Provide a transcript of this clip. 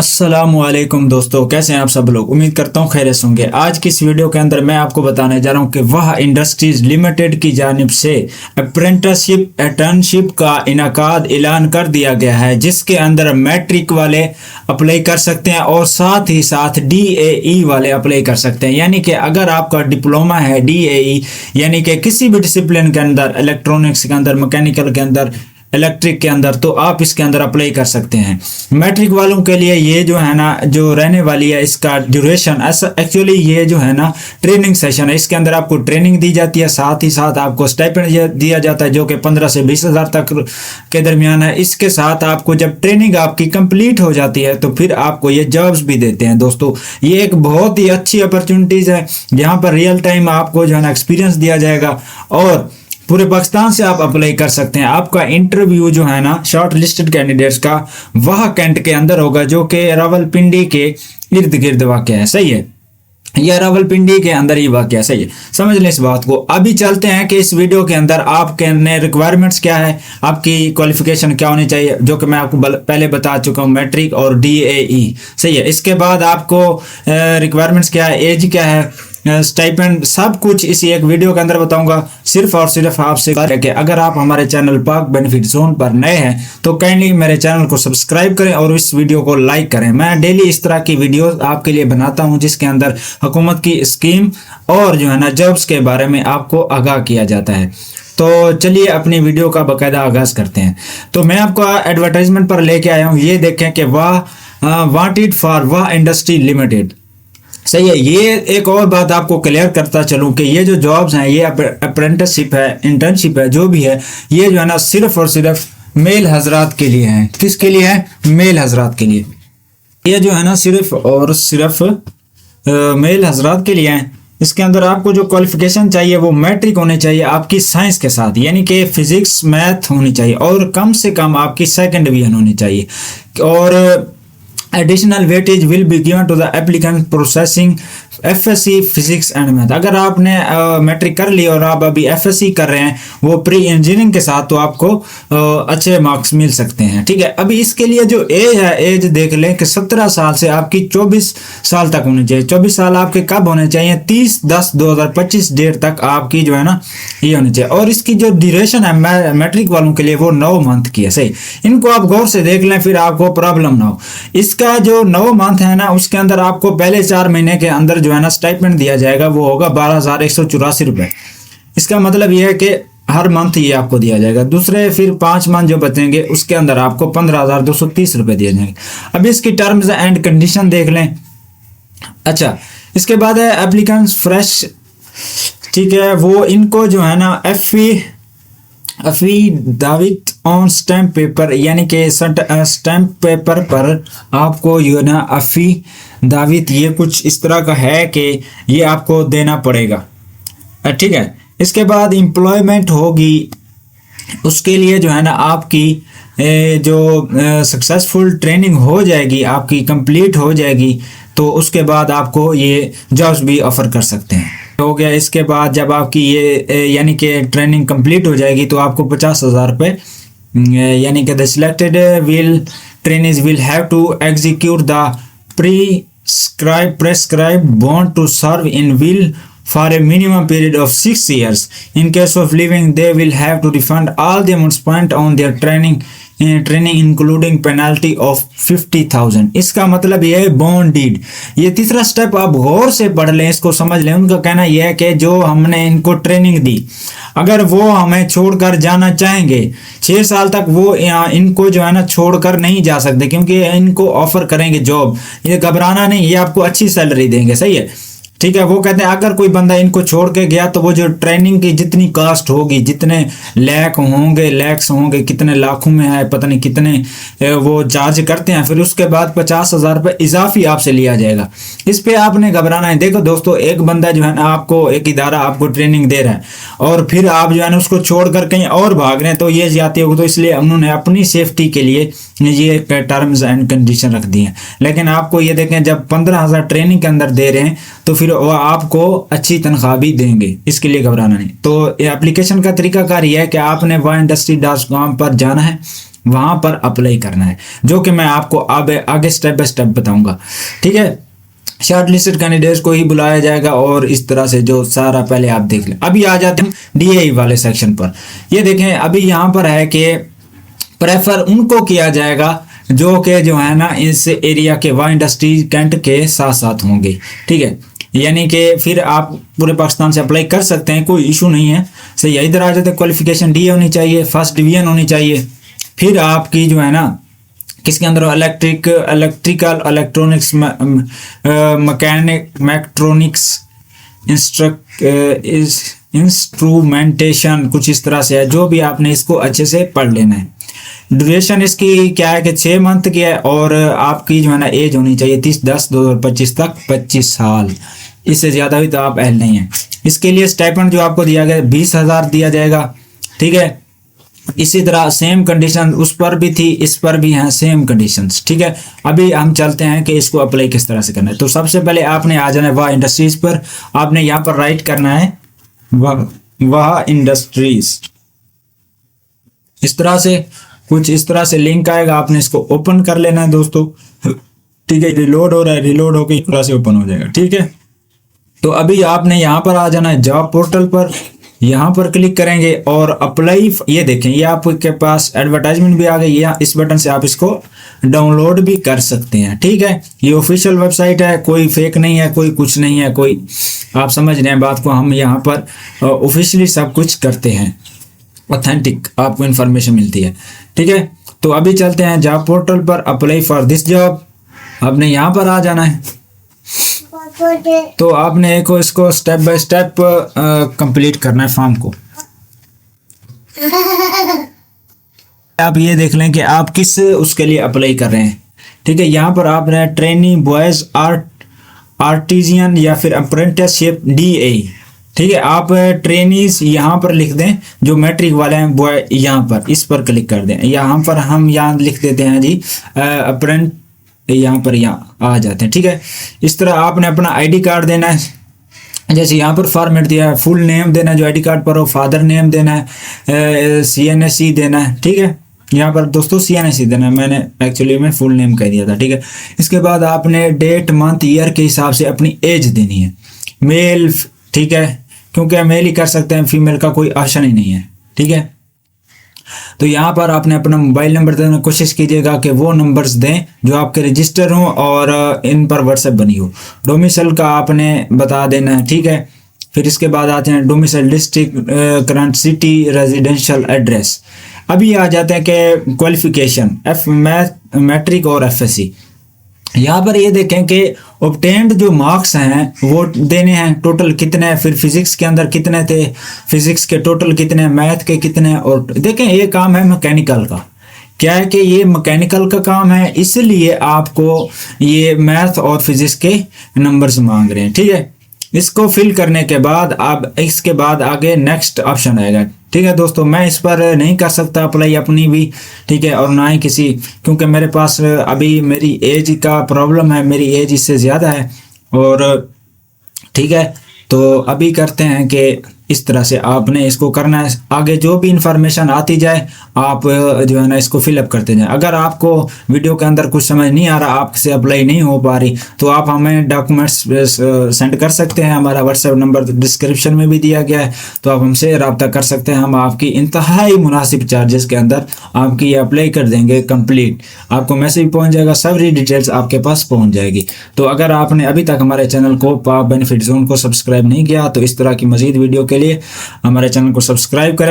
अस्सलामुअलैकुम दोस्तों, कैसे हैं आप सब लोग। उम्मीद करता हूँ खैरियत से होंगे। आज की इस वीडियो के अंदर मैं आपको बताने जा रहा हूँ कि वह इंडस्ट्रीज लिमिटेड की जानिब से अप्रेंटिसशिप इंटर्नशिप का इनाकाद ऐलान कर दिया गया है, जिसके अंदर मैट्रिक वाले अप्लाई कर सकते हैं और साथ ही साथ DAE वाले अप्लाई कर सकते हैं। यानी कि अगर आपका डिप्लोमा है DAE यानी कि किसी भी डिसिप्लिन के अंदर, इलेक्ट्रॉनिक्स के अंदर, मैकेनिकल के अंदर, इलेक्ट्रिक के अंदर, तो आप इसके अंदर अप्लाई कर सकते हैं। मैट्रिक वालों के लिए ये जो है ना, जो रहने वाली है इसका ड्यूरेशन, ऐसा एक्चुअली ये जो है ना ट्रेनिंग सेशन है। इसके अंदर आपको ट्रेनिंग दी जाती है, साथ ही साथ आपको स्टाइपेंड दिया जाता है जो कि 15 से 20 हज़ार तक के दरमियान है। इसके साथ आपको जब ट्रेनिंग आपकी कंप्लीट हो जाती है तो फिर आपको ये जॉब्स भी देते हैं। दोस्तों, ये एक बहुत ही अच्छी अपॉर्चुनिटीज़ है, यहाँ पर रियल टाइम आपको जो है ना एक्सपीरियंस दिया जाएगा और पूरे पाकिस्तान से आप अप्लाई कर सकते हैं। आपका इंटरव्यू जो है ना शॉर्ट लिस्टेड कैंडिडेट्स का वह कैंट के अंदर होगा, जो कि रावलपिंडी के इर्द गिर्द वाक़ है। सही है, यह रावलपिंडी के अंदर ही वाक़ है। सही है, समझ लें इस बात को। अभी चलते हैं कि इस वीडियो के अंदर आपके रिक्वायरमेंट्स क्या है, आपकी क्वालिफिकेशन क्या होनी चाहिए, जो कि मैं आपको पहले बता चुका हूँ, मैट्रिक और DAE। सही है, इसके बाद आपको रिक्वायरमेंट्स क्या है, एज क्या है, स्टाइपेंड, सब कुछ इसी एक वीडियो के अंदर बताऊंगा। सिर्फ और सिर्फ आपसे कि अगर आप हमारे चैनल पाक बेनिफिट जोन पर नए हैं तो काइंडली मेरे चैनल को सब्सक्राइब करें और इस वीडियो को लाइक करें। मैं डेली इस तरह की वीडियो आपके लिए बनाता हूं, जिसके अंदर हुकूमत की स्कीम और जो है ना जॉब्स के बारे में आपको आगाह किया जाता है। तो चलिए अपनी वीडियो का बाकायदा आगाज करते हैं। तो मैं आपको एडवर्टाइजमेंट पर लेके आया हूँ, ये देखें कि वाह वांटेड फॉर वाह इंडस्ट्री लिमिटेड। सही है, ये एक और बात आपको क्लियर करता चलूं कि ये जो जॉब्स हैं, ये अप्रेंटिसशिप है, इंटर्नशिप है, जो भी है, ये जो है ना सिर्फ और सिर्फ मेल हजरात के लिए हैं। किसके लिए है? मेल हजरात के लिए। ये जो है ना सिर्फ और सिर्फ मेल हजरात के लिए हैं। इसके अंदर आपको जो क्वालिफिकेशन चाहिए वो मैट्रिक होनी चाहिए आपकी साइंस के साथ, यानी कि फिजिक्स मैथ होनी चाहिए और कम से कम आपकी सेकेंड डिवीजन होनी चाहिए। और additional weightage will be given to the applicant processing FSC physics and math. अगर आपने मैट्रिक कर ली और आप अभी FSC कर रहे हैं वो प्री इंजीनियरिंग के साथ, तो आपको अच्छे मार्क्स मिल सकते हैं। ठीक है, अभी इसके लिए जो एज है, एज देख लें कि 17 साल से आपकी 24 साल तक होनी चाहिए। 24 साल आपके कब होने चाहिए? 30/10/2025 डेट तक आपकी जो है ना ये होनी चाहिए। और इसकी जो ड्यूरेशन है मैट्रिक वालों के लिए वो 9 मंथ की है। सही, इनको आप गौर से देख लें, फिर आपको प्रॉब्लम ना हो। इसका जो 9 मंथ है ना, उसके अंदर आपको पहले 4 महीने के अंदर जो है ना स्टाइपेंड दिया जाएगा, वो होगा 12,184 रुपए। इसका मतलब यह है कि हर मंथ ये आपको दिया जाएगा। दूसरे फिर 5 मंथ जो बचेंगे उसके अंदर आपको 15,230 रुपए दिए जाएंगे। अब इसकी टर्म्स एंड कंडीशन देख लें। अच्छा, इसके बाद है एप्लीकेंट्स फ्रेश। ठीक है, वो इनको जो है ना अफीडेविट ऑन स्टैम्प पेपर, यानी कि स्टैम्प पेपर पर आपको जो है ना अफीडेविट, ये कुछ इस तरह का है कि ये आपको देना पड़ेगा। ठीक है, इसके बाद एम्प्लॉयमेंट होगी, उसके लिए जो है ना आपकी जो सक्सेसफुल ट्रेनिंग हो जाएगी, आपकी कंप्लीट हो जाएगी, तो उसके बाद आपको ये जॉब्स भी ऑफर कर सकते हैं। हो गया। इसके बाद जब आपकी ये यानी कि ट्रेनिंग कंप्लीट हो जाएगी तो आपको 50,000 रुपये, यानी कि the selected trainees will have to execute the prescribe bond to serve in will for a minimum period of 6 years. In case of leaving, they will have to refund all the amounts spent on their training including penalty of 50,000। इसका मतलब यह है bond deed. ये तीसरा step आप गौर से पढ़ लें, इसको समझ लें। उनका कहना यह है कि जो हमने इनको ट्रेनिंग दी, अगर वो हमें छोड़कर जाना चाहेंगे 6 साल तक, वो इनको जो है ना छोड़कर नहीं जा सकते, क्योंकि इनको ऑफर करेंगे जॉब। ये घबराना नहीं, ये आपको अच्छी सैलरी देंगे। सही है, ठीक है। वो कहते हैं अगर कोई बंदा इनको छोड़ के गया तो वो जो ट्रेनिंग की जितनी कास्ट होगी, जितने लैक्स होंगे, कितने लाखों में है, पता नहीं कितने वो चार्ज करते हैं, फिर उसके बाद 50,000 रुपये इजाफी आपसे लिया जाएगा। इस पे आपने घबराना है। देखो दोस्तों, एक बंदा जो है ना आपको, एक इदारा आपको ट्रेनिंग दे रहा है और फिर आप जो है ना उसको छोड़कर कहीं और भाग रहे हैं, तो ये जाती होगी। तो इसलिए उन्होंने अपनी सेफ्टी के लिए ये टर्म्स एंड कंडीशन रख दी हैं। लेकिन आपको ये देखें, जब 15,000 ट्रेनिंग के अंदर दे रहे हैं तो फिर वो आपको अच्छी तनख्वाह भी देंगे, इसके लिए घबराना नहीं। तो एप्लीकेशन का तरीकाकार यह है कि आपने वाह इंडस्ट्री.com पर जाना है। वहां पर अप्लाई करना है, जो कि मैं आपको अब आगे स्टेप बाय स्टेप बताऊंगा। ठीक है, शॉर्ट लिस्टेड कैंडिडेट्स को ही बुलाया जाएगा और इस तरह से जो सारा पहले आप देख लें। अभी आ जाते हैं डीए वाले सेक्शन पर। ये देखें, अभी यहाँ पर है कि प्रेफर उनको किया जाएगा जो कि जो है ना इस एरिया के वाह इंडस्ट्री कैंट के साथ साथ होंगे। ठीक है, यानी कि फिर आप पूरे पाकिस्तान से अप्लाई कर सकते हैं, कोई इशू नहीं है। सही है, इधर आ जाते हैं, क्वालिफिकेशन डी होनी चाहिए, फर्स्ट डिवीजन होनी चाहिए। फिर आपकी जो है ना किसके अंदर इलेक्ट्रिकल, इलेक्ट्रॉनिक्स, मैकेनिक, मैक्ट्रॉनिक्स, इंस्ट्रूमेंटेशन, कुछ इस तरह से है। जो भी आपने इसको अच्छे से पढ़ लेना है। ड्यूरेशन इसकी क्या है कि 6 मंथ की है और आपकी जो है ना एज होनी चाहिए 30/10/2025 तक 25 साल, इससे ज़्यादा भी तो आप अहल नहीं है। इसके लिए स्टाइपेंड जो आपको दिया गया 20,000 दिया जाएगा। ठीक है, इसी तरह सेम कंडीशन उस पर भी थी, इस पर भी हैं सेम कंडीशंस। ठीक है, अभी हम चलते हैं कि इसको अप्लाई किस तरह से करना है। तो सबसे पहले आपने आ जाना है वाह इंडस्ट्रीज पर। आपने यहाँ पर राइट करना है वाह इंडस्ट्रीज, इस तरह से कुछ इस तरह से लिंक आएगा, आपने इसको ओपन कर लेना है दोस्तों। ठीक है, रिलोड हो रहा है, रिलोड होकर इस तरह से ओपन हो जाएगा। ठीक है, तो अभी आपने यहाँ पर आ जाना है जॉब पोर्टल पर, यहाँ पर क्लिक करेंगे और अप्लाई। ये देखें, ये आपके पास एडवर्टाइजमेंट भी आ गई है, इस बटन से आप इसको डाउनलोड भी कर सकते हैं। ठीक है, ये ऑफिशियल वेबसाइट है, कोई फेक नहीं है, कोई कुछ नहीं है, कोई आप समझ रहे हैं बात को। हम यहाँ पर ऑफिशियली सब कुछ करते हैं, ऑथेंटिक आपको इन्फॉर्मेशन मिलती है। ठीक है, तो अभी चलते हैं जॉब पोर्टल पर, अप्लाई फॉर दिस जॉब। आपने यहाँ पर आ जाना है, तो आपने इसको स्टेप बाय स्टेप कंप्लीट करना है फॉर्म को। आप ये देख लें कि आप किस उसके लिए अप्लाई कर रहे हैं। ठीक है, यहाँ पर आपने ट्रेनिंग बॉयज आर्टिजियन या फिर अप्रेंटिसशिप DA। ठीक है, आप ट्रेनीज यहाँ पर लिख दें, जो मैट्रिक वाले हैं बॉय यहाँ पर इस पर क्लिक कर दें। यहाँ पर हम यहाँ लिख देते हैं जी अप्रेंट, यहाँ पर यहाँ आ जाते हैं। ठीक है, इस तरह आपने अपना ID कार्ड देना है, जैसे यहाँ पर फॉर्मेट दिया है, फुल नेम देना है जो ID कार्ड पर हो, फादर नेम देना है, CNSE देना है। ठीक है, यहाँ पर दोस्तों CNSE देना है, मैंने एक्चुअली में फुल नेम कह दिया था। ठीक है, इसके बाद आपने डेट मंथ ईयर के हिसाब से अपनी एज देनी है, मेल। ठीक है, क्योंकि मेल ही कर सकते हैं, फीमेल का कोई ऑप्शन ही नहीं है। ठीक है, तो यहाँ पर आपने अपना मोबाइल नंबर देने की कोशिश कीजिएगा कि वो नंबर्स दें जो आपके रजिस्टर हों और इन पर व्हाट्सएप बनी हो। डोमिसाइल का आपने बता देना है। ठीक है, फिर इसके बाद आते हैं domicile, district, current city, residential address. अभी आ जाते हैं कि क्वालिफिकेशन मैट्रिक और FSC। यहाँ पर ये देखें कि ऑब्टेन्ड जो मार्क्स हैं वो देने हैं, टोटल कितने हैं, फिर फिजिक्स के अंदर कितने थे, फिजिक्स के टोटल कितने, मैथ के कितने। और देखें, ये काम है मैकेनिकल का। क्या है कि ये मैकेनिकल का काम है, इसलिए आपको ये मैथ और फिजिक्स के नंबर्स मांग रहे हैं। ठीक है, इसको फिल करने के बाद अब इसके बाद आगे नेक्स्ट ऑप्शन आएगा। ठीक है दोस्तों, मैं इस पर नहीं कर सकता अप्लाई अपनी भी। ठीक है, और ना ही किसी, क्योंकि मेरे पास अभी मेरी एज का प्रॉब्लम है, मेरी एज इससे ज़्यादा है। और ठीक है, तो अभी करते हैं कि इस तरह से आपने इसको करना है। आगे जो भी इंफॉर्मेशन आती जाए आप जो है ना इसको फिलअप करते जाएं। अगर आपको वीडियो के अंदर कुछ समझ नहीं आ रहा, आपसे अप्लाई नहीं हो पा रही, तो आप हमें डॉक्यूमेंट्स सेंड कर सकते हैं। हमारा व्हाट्सएप नंबर डिस्क्रिप्शन में भी दिया गया है, तो आप हमसे रब्ता कर सकते हैं। हम आपकी इंतहाई मुनासिब चार्जेस के अंदर आपकी अप्लाई कर देंगे कंप्लीट। आपको मैसेज पहुँच जाएगा, सारी डिटेल्स आपके पास पहुँच जाएगी। तो अगर आपने अभी तक हमारे चैनल को पॉप बेनिफिट जोन को सब्सक्राइब नहीं किया, तो इस तरह की मजीद वीडियो के लिए हमारे चैनल को सब्सक्राइब करें।